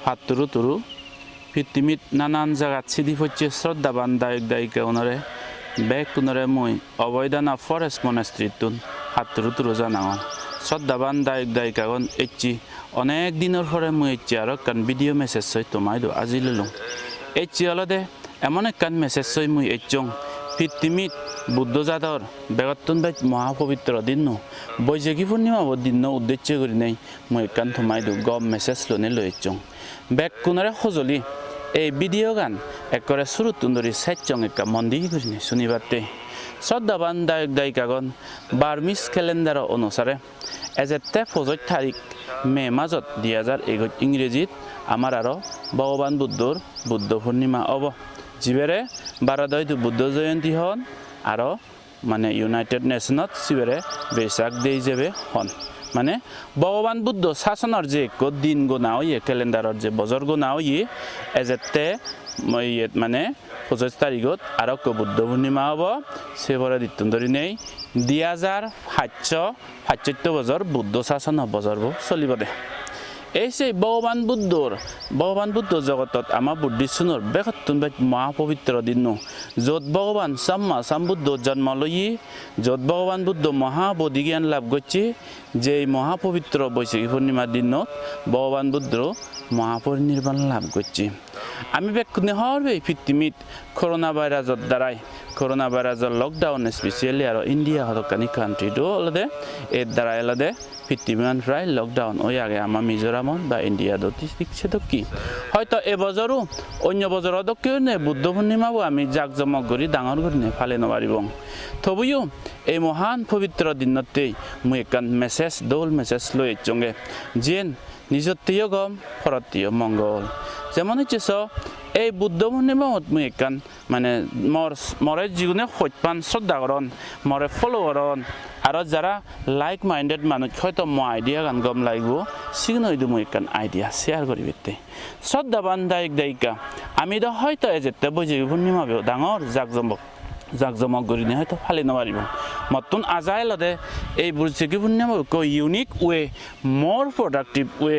হাতুরু তুরু পৃথিবীত নানান জায়গাত সিদি হচ্ছে শ্রদ্ধাবান দায়ক দায়িকা ওনারে ব্যাগ কোনরে মই অবৈধানা ফরেস্ট মনাস্ট্রিতুন হাতুরু তুরু জানাও শ্রদ্ধাবান দায়ক দায়িকাগণ এচ্ছি অনেক দিনের পরে মই এচ্ছি আর কান ভিডিও মেসেজ সই তোমায় দো আজি লুলুম এচ্ছি অলদে এমন একখান মেসেজ সই মই এচ্ছং পৃথিবীত বুদ্ধ জাতর বেগত্তন বাইত মহাপবিত্র দিন বৈশাখী পূর্ণিমা দিন উদ্দেশ্য করি নাই মই একখান তোমায় দো গম মেসেজ লোনে লৈ এচ্ছং ব্যাগ কোনরে সজলি এই ভিডিও গান একরে শুরুতুন ধরি সাইচং একটা মন্দির করি নাই শুনিবাতে শ্রদ্ধাবান দায়ক দায়িকাগণ বার্মিজ ক্যালেন্ডার অনুসারে এজেতে 25 তারিখ মে মাজত 2021 ইংরেজিত আমার আরো ভগবান বুদ্ধর বুদ্ধ পূর্ণিমা হব যিবেরে 12 বুদ্ধ জয়ন্তী হন আরো মানে ইউনাইটেড নেশনত সিবেরে বৈশাখ ডে হিসেবে হন মানে ভগবান বুদ্ধ শাসনের যে দিন গোনা হইয়ে ক্যালেন্ডারের যে বছর গোনা হইয়ে এজেতে মানে 25 তারিখত আরো বুদ্ধ পূর্ণিমা হব সেবরে দিতুন ধরি নেই 2774 বছর বুদ্ধ শাসন বছর চলিব দে এই সেই ভগবান বুদ্ধ জগতত আমার বুদ্ধিষ্টর বেগত্তন বাইত মহাপবিত্র দিন যত ভগবান সাম্মা সাম্বুদ্ধ জন্ম লই যত ভগবান বুদ্ধ মহাবোধি জ্ঞান লাভ করছে যে মহাপবিত্র বৈশাখী পূর্ণিমার দিনত ভগবান বুদ্ধ মহাপরিনির্বাণ লাভ করছে আমি বেকুনে হরবে পৃথিবীত করোনা ভাইরাসের দ্বারাই করোনা ভাইরাসের লকডাউন স্পেশালি আর ইন্ডিয়া হতকানি কান্ট্রিটো অলদে এর দ্বারা অলদে পৃথিবীমান প্রায় লকডাউন ওই আগে আমার মিজোরামত বা ইন্ডিয়া দিচ্ছে তো কি হয়তো এবছরও অন্য বছর কেউ নেই বুদ্ধ পূর্ণিমাও আমি জাকজমক করি ডাঙর করি নে ফালে নবারিব তবুও এই মহান পবিত্র দিনতেই মুই একান মেসেজ দৌল মেসেজ লই চঙ্গে যেন নিজতীয় গম ফরতীয় মঙ্গল যেমন হচ্ছে এই বুদ্ধ পূর্ণিমাত মুই একান মানে মরে জীবনে সত্যপান শ্রদ্ধা করন মরে ফলো করন আর যারা লাইক মাইন্ডেড মানুষ হয়তো মই আইডিয়া গান গম লাগব সিগন হয়তো মুই একান আইডিয়া শেয়ার করিবে শ্রদ্ধাবান দায়ক দায়িকা আমি তো হয়তো এজেতে বৈশাখী পূর্ণিমা ডাঙর জাকজমক করি নে হয়তো ফালি নবারিব মতন আজাইলতে এই Baishakhi Purnima unique way more productive way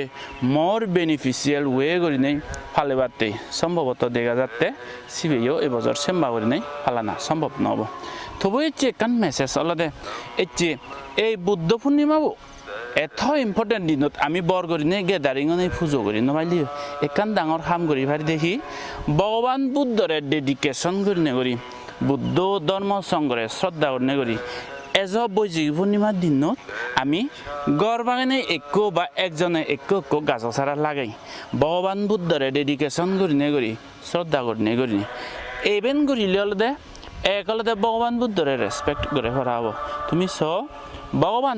more beneficial way করি নেই ফালেবাতে সম্ভবত দেখা যাতে সিবেও এবছর সেম্বা করি নেই ফালানা সম্ভব নহব তবু এচ্ছে একান মেসেজ অলদে এচ্ছে এই বুদ্ধ পূর্ণিমাও এত ইম্পর্টেন্ট দিনত আমি বৰ করি নে গেদারিং নেই পুজো করি নমাইলি একান ডাঙর কাম করি ভারি দেখি ভগবান বুদ্ধরে ডেডিকেশন করি নে করি বুদ্ধ ধর্ম সংগ্রহে শ্রদ্ধা করনে করি এজ বৈশাখী পূর্ণিমার দিনত আমি গড় বাগানে একো বা একজনে একো গাছ চারা লাগাই ভগবান বুদ্ধরে ডেডিকেশন করিনে করি শ্রদ্ধা করনে করি এইবেন করিলে অলদে একলতে ভগবান বুদ্ধরে রেসপেক্ট করে করা হব তুমি ভগবান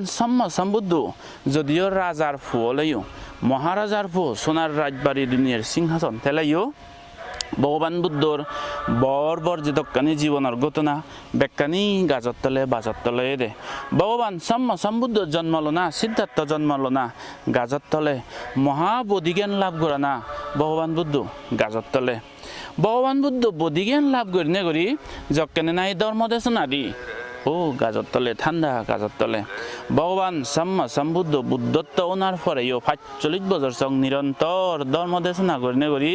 সম্বুদ্ধ যদিও রাজার ফুয়লাইও মহারাজার ফু সোনার রাজবাড়ি দুনিয়ার সিংহাসন তেলাইও ভগবান বুদ্ধর বর যে দক্কানি জীবনের ঘটনা বেকানি গাজর তলে বাজর তলে দে ভগবান সম্বুদ্ধ জন্মলো না সিদ্ধার্থ জন্মলো না গাজর তলে মহাবোধিজ্ঞান লাভ করা না ভগবান বুদ্ধ গাজর তলে ভগবান বুদ্ধ বোধিজ্ঞান লাভ করি নে করি যকেনে নাই ধর্ম দেশনা দি ও গাজর তলে ঠান্ডা গাজর তলে ভগবান সম্বুদ্ধ বুদ্ধত্ব ওনার পরে 45 বছর সং নিরন্তর ধর্ম দেশনা করি করি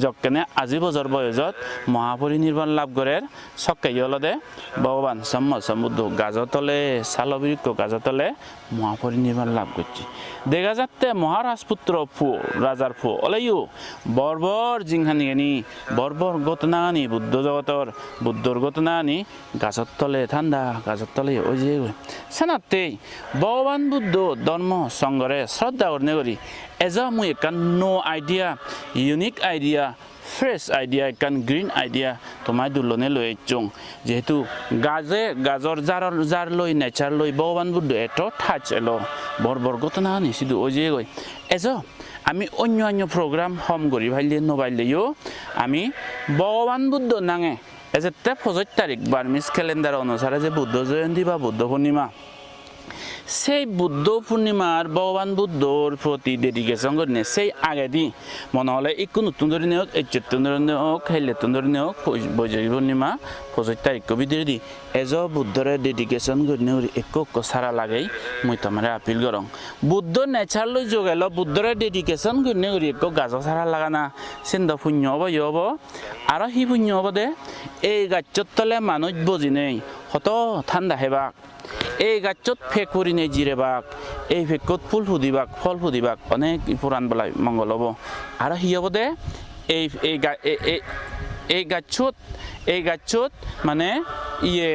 যকেনে আজি বছর বয়সত মহাপরিনির্বাণ লাভ করে সকাই অলদে ভগবান সম্বুদ্ধ গাজর তলে শালবৃক্ষ গাজর তলে মহাপরিনির্বাণ লাভ করছে দেখা যাতে মহারাজপুত্র ফু রাজার ফু ওলাইও বর্বর জিংহানি আনি বর্বর ঘটনা আনি বুদ্ধ জগতর বুদ্ধর ঘটনা আনি গাছর তলে ঠান্ডা গাছর তলে ওই যে সেনাতেই ভগবান বুদ্ধ ধর্ম সংগ্রহে শ্রদ্ধা করনে করি এজ মুই একান no idea unique idea fresh idea একান গ্রিন আইডিয়া তোমায় দুলনে লই চং যেহেতু গাজর যার লই নেচার লই ভগবান বুদ্ধ এত ঠাচ এলো বর্বর ঘটনা আনি শুধু ওই যে গই এজ আমি অন্য প্রোগ্রাম হম করি ভাইলে নবাইলেও আমি ভগবান বুদ্ধ নাঙে এজেতে 25 তারিখ বার্মিজ ক্যালেন্ডার অনুসারে যে বুদ্ধ জয়ন্তী বা বুদ্ধ পূর্ণিমা সেই বুদ্ধ পূর্ণিমার ভগবান বুদ্ধর প্রতি ডেডিকেশন করে সেই আগে দি মনে হলে একটু নতুন ধরে নেওক 14 ধরে নেওক হেলেতুন ধরে নেওক বৈশাখী পূর্ণিমা 25 তারিখ ভিতরে দি এজ বুদ্ধরে ডেডিকেশন করে নেওয়ার একো সারা লাগেই মই তোমার আপিল করং বুদ্ধ নেচার লই যোগাইল বুদ্ধরে ডেডিকেশন করে নেওয়ার একো গাছ সারা লাগা না সিন্ধ পুণ্য হব ই হব আর হি পুণ্য হব দে এই গাছত তলে মানুষ বজি নেই হত ঠান্ডা হেবাক এই গাছত ফেক করি নেই জিরেবাক এই ফেকত ফুল ফুদিবাক ফল ফুদিবাক অনেক পুরাণ বেলায় মঙ্গল হব আর হি হব দে এই গাছত মানে ইয়ে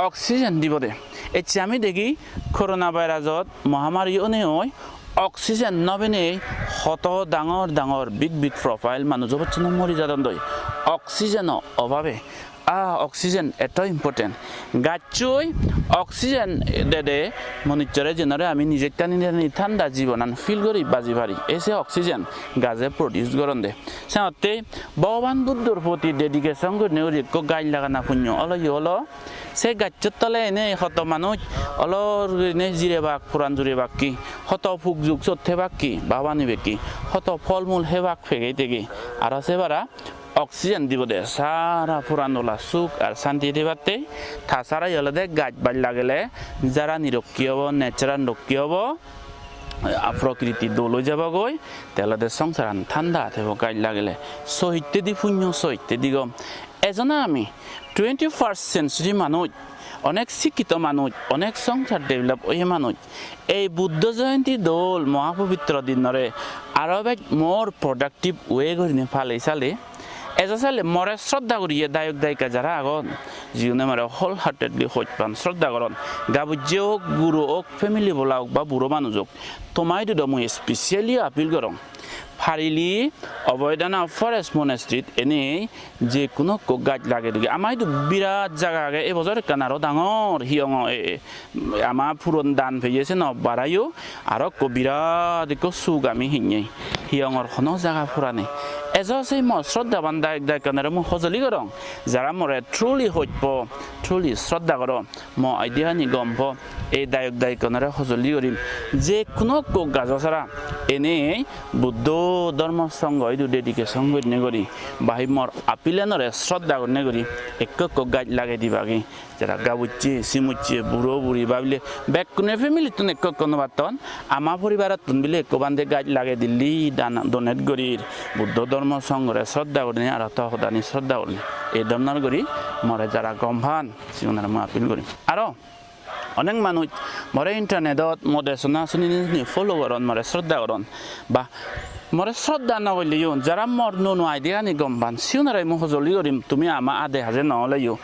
অক্সিজেন দিব দে এটি আমি দেখি করোনা ভাইরাসত মহামারী অনে হয় অক্সিজেন নবেনে হত ডাঙর বিগ প্রোফাইল মানুষ হচ্ছে মরি যাদন দই অক্সিজেন অভাবে অক্সিজেন এত ইম্পর্টেন্ট গাছই অক্সিজেন দে মনিচরে যেনরে আমি নিজে টানি ঠান্ডা জীবন ফিল করি বাজি ভারি এসে অক্সিজেন গাছে প্রডিউস করেন দে সাথে ভগবান বুদ্ধর প্রতি ডেডিকেশন করে নেওয়া গাছ লাগানা পুণ্য হলো সে গাছের তলে এনে হত মানুষ এনে জিরেবাক পুরাণ জুড়েবাক কি হত ফুক যুগ চথে বাক কি বাবা নিবে কি হত ফল মূল হেবাক ফেগে তেগে আর আছে বারা অক্সিজেন দিব দে সারা পুরানোলা সুখ আর শান্তি দিবাতে তাছাড়া হলে দে গাছ বাড়ি লাগলে যারা নিরক্ষী হব ন্যাচারাল রক্ষী হব প্রকৃতি দোলৈ যাব গৈ তেলতে সংসার ঠান্ডা থাকব গাছ লাগলে সহিত্যে দি পুণ্য সহিত্যে দি গম এজনা আমি 21st century মানুষ অনেক শিক্ষিত মানুষ অনেক সংসার ডেভেলপ ওই মানুষ এই বুদ্ধ জয়ন্তী দোল মহাপবিত্র দিনরে আরো মোর প্রডাক্টিভ ওয়ে করে ফালে চালে এজালে মরে শ্রদ্ধা করিয়ে দায়ক দায়িকা যারা আগত জীবনে মরে হোল হার্টেডলি হইপান শ্রদ্ধা করন গাবুজ্যে হোক গুরু হোক ফ্যামিলি বলা হোক বা বুড়ো মানুষ হোক তোমায় দিদ মই স্পেশালি আপিল করং ফারিলি অবৈধানা ফরেস্ট মনেস্ট্রিট এনেই যে কোনো গাছ লাগে দেখি আমার তো বিরাট জায়গা আগে এবছর কানারও ডাঙর হিয়ং আমার পুরন দান ফেয়েছে ন বাড়াইও আর বিরাট চুক আমি হিঙে হিয়ঙর কোনো জায়গা ফুরানে এজ সেই শ্রদ্ধাবান দায়ক দায়িকারে মই সজলি করং যারা মরে ট্রুলি হইপ ট্রুলি শ্রদ্ধা কর আইডিয়ানি গম্ভ এই দায়ক দায়িকারে সজলি করিম যে কোনো গাছ ছাড়া এনেই বুদ্ধ ধর্ম সংঘ এই ডেডিকেশন করি বাহি মর আপিলেনরে শ্রদ্ধা করনে করি এক গাছ লাগাই দিবাগে যারা গাবুচ্ছি সিমুচ্ছি বুড়ো বুড়ি ভাবলে ব্যাক কোনে ফ্যামিলি তুন এক কোনো বাতন আমার পরিবারত তুন বিলে এক বান্ধে গাছ লাগাই দিল্লি ডোনেট করি বুদ্ধ ধর্ম সংঘরে শ্রদ্ধা করি আর সদানি শ্রদ্ধা করি এই ধর্মের করি মরে যারা গম্ভান সিওনার মই আপিল করি আরো অনেক মানুষ মরে ইন্টারনেটত মদেশনা শুনি ফলো করন মরে শ্রদ্ধা করন বা মরে শ্রদ্ধা নকরিলেও যারা মর নো আইডিয়ানি গম্ভান সিওনারাই মই সজলি করিম তুমি আমার আদে হাজে নহলেও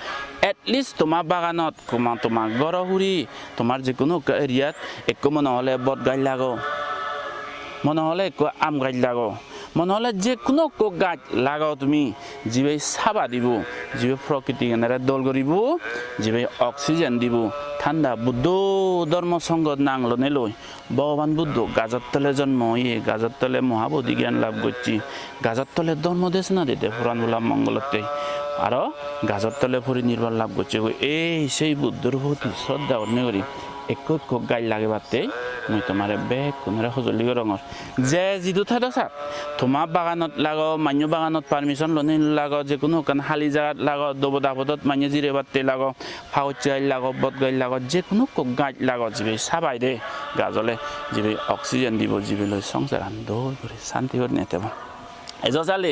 এটলিস্ট তোমার বাগানত তোমার গড়হুড়ি তোমার যে কোনো এরিয়াত একো মনে হলে বট গাছ লাগো মনে হলে একো আম গাছ লাগো মনে হলে যে কোনো গাছ লাগাও তুমি যিবে চাবা দিব যিবে প্রকৃতি এনে দল করিব যিবে অক্সিজেন দিব ঠান্ডা বুদ্ধ ধর্ম সংঘত নাংলনে লই ভগবান বুদ্ধ গাজর তলে জন্ম ইয়ে গাজর তলে মহাবোধি জ্ঞান লাভ করছি গাজর তলে ধর্ম দেশ না দিতে পুরাণ বলা মঙ্গলতে আরো গাজর তলে পরি নির্ভর লাভ করছে এই সেই বুদ্ধর প্রতি শ্রদ্ধা অন্য করি এক গাছ লাগে বাতে মই তোমার বেগ কোনরে সজলি রঙর যে যিটো ঠাইত আছা তোমার বাগানত লাগো মান্য বাগানত পারমিশন লনে লাগো যে কোনো খালি জায়গাত লাগো দবদাপদত মান্য জিরে বাতে লাগো ফাউচাই লাগো বটগাই লাগো যে কোনো গাছ লাগো যিবে চাবাই দে গাজলে যিবে অক্সিজেন দিব যিবে লৈ সংসার দৌড় করে শান্তি করে নেতে এজো চালে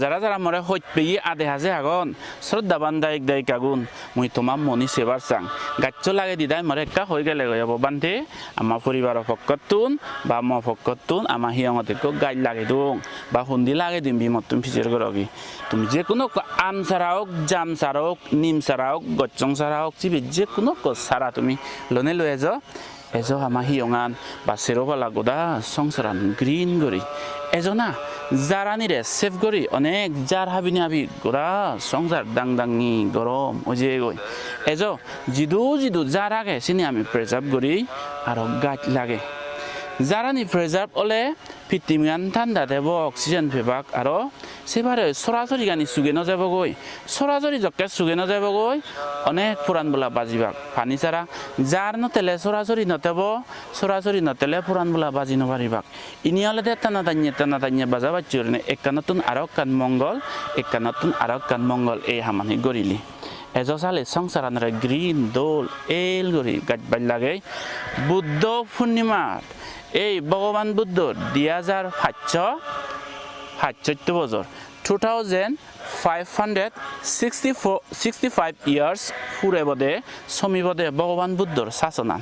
যারা যারা মরে হইত পেয়ে আধে হাজে আগন শ্রদ্ধাবান দায়িক দায়িকা গুণ মই তোমার মনি সেবার চাং গাছ লাগে দিদাই মরে একা হয়ে গেলে যাব বান্ধে আমার পরিবারের পক্ষতুন বা মো পক্ষতুন আমার হিয়ঙতে গাছ লাগে দিও বা হুন্দি লাগে দিম বিমত তুমি ফিচের করগি তুমি যে কোনো আম ছাড়া হোক জাম ছাড়া হোক নিম ছাড়া হোক গচ্চং ছাড়া হোক চিবি যে কোনো ছাড়া তুমি লনে লৈ এজ আমার হিয়ঙান বা সেরোপালা গোদা সংসারান গ্রিন করি এজনা জারানিরে সেভ করি অনেক জার হাবিনি হাবি গোড়া সংসার দাংদাংনি গরম ওজে গই এজ জিদু জার আগে চিনি আমি প্রেজার্ভ করি আর গাছ লাগে জারানি প্রেজার্ভ হলে পৃথিবীগান ঠান্ডা দেব অক্সিজেন ফেবাক আর সেবারে সরাসরি গানি সুগে না যাব গই সরাসরি জক্কে সুগে না যাব গই অনেক পুরান বলা বাজিবাক পানি ছাড়া যার নতেলে সরাসরি নতেলে পুরান বলা বাজি নবারিবাক ইনি হলে টানা টানিয়ে বাজা বাচ্চুর একটা নতুন আরো কান মঙ্গল এই হামানি গরিলি এজো সালে সংসারানরে গ্রিন দোল এল গরি গাজবাই লাগে বুদ্ধ পূর্ণিমাত এই ভগবান বুদ্ধর 2564 বছর 2565 ইয়ার্স ফুরে বদে সমিবদে ভগবান বুদ্ধর শাসনান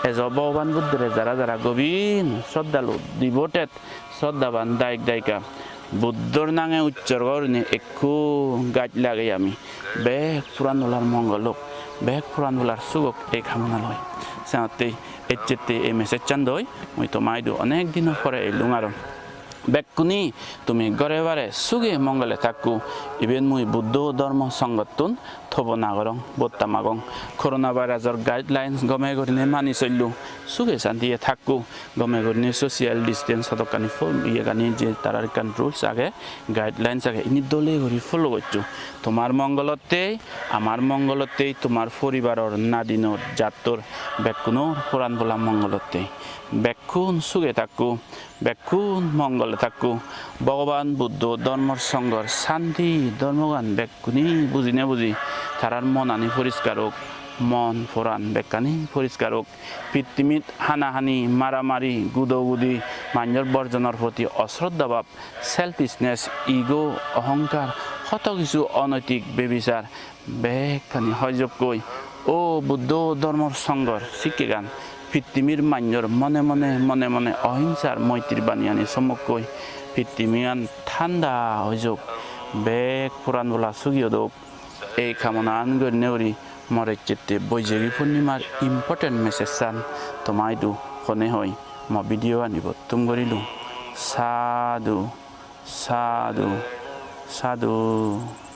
এজ ভগবান বুদ্ধরে যারা গভীর শ্রদ্ধালু ডিভোটেড শ্রদ্ধাবান দায়িকা বুদ্ধর নাঙে উচ্চর্গ একটু গাছ লাগে আমি বেগ পুরান বলার মঙ্গলক বেগ পুরান বলার সুগক এই কামনা লয় সাথে এই মেসেজ চান্দই মই তো মাইদু অনেক দিন পরে এলুম আর বেকুনি তুমি গড়ে বারে সুগে মঙ্গলে থাকু ইভেন মুই বুদ্ধ ধর্ম সংগঠন থব নাগরং বত্তামাগং করোনা ভাইরাসর গাইডলাইন্স গমে গরিনে মানি চললু সুগে শান্তিয়ে থাকু গমে গরিনে সোশিয়াল ডিস্টেন্স হতকানি ইয়ে গানি যে তার কান রুলস আগে গাইডলাইন্স আগে ইনি দলে গরি ফলো করছু তোমার মঙ্গলতেই আমার মঙ্গলতেই তোমার পরিবারর নাদিনর জাতর বেকুনোর পুরান বলা মঙ্গলতেই বেকুন সুগে থাকু বেকুন মঙ্গলে থাকু ভগবান বুদ্ধ ধর্মর সঙ্গর শান্তি ধর্মগান বেকুনি বুঝি তারার মন আনি পরিষ্কার হোক মন ফোরান বেকানি পরিষ্কার হোক পৃথিবীত হানাহানি মারামারি গুদোগুদি মাঞ্জর বর্জনের প্রতি অশ্রদ্ধাভাব সেলফিশনেস ইগো অহংকার কত কিছু অনৈতিক বেবিচার বেকানি হয়যোগ কই ও বুদ্ধ ধর্মর সঙ্গর শিক্ষে গান পৃথিবীর মাঞ্জর মনে অহিংসার মৈত্রী বাণী আনি চমককৈ পৃথিবীয়ান ঠান্ডা হয়যোগ বেগ পুরান বলা সুগিয় দোক এই কামনা আনগর নেওরি মরে চেতে বৈজাগী পূর্ণিমার ইম্পর্টেন্ট মেসেজ চান তোমাইদু শনে হয় মই ভিডিঅ' আনিব তুম কৰিলোঁ সাধু সাধু সাধু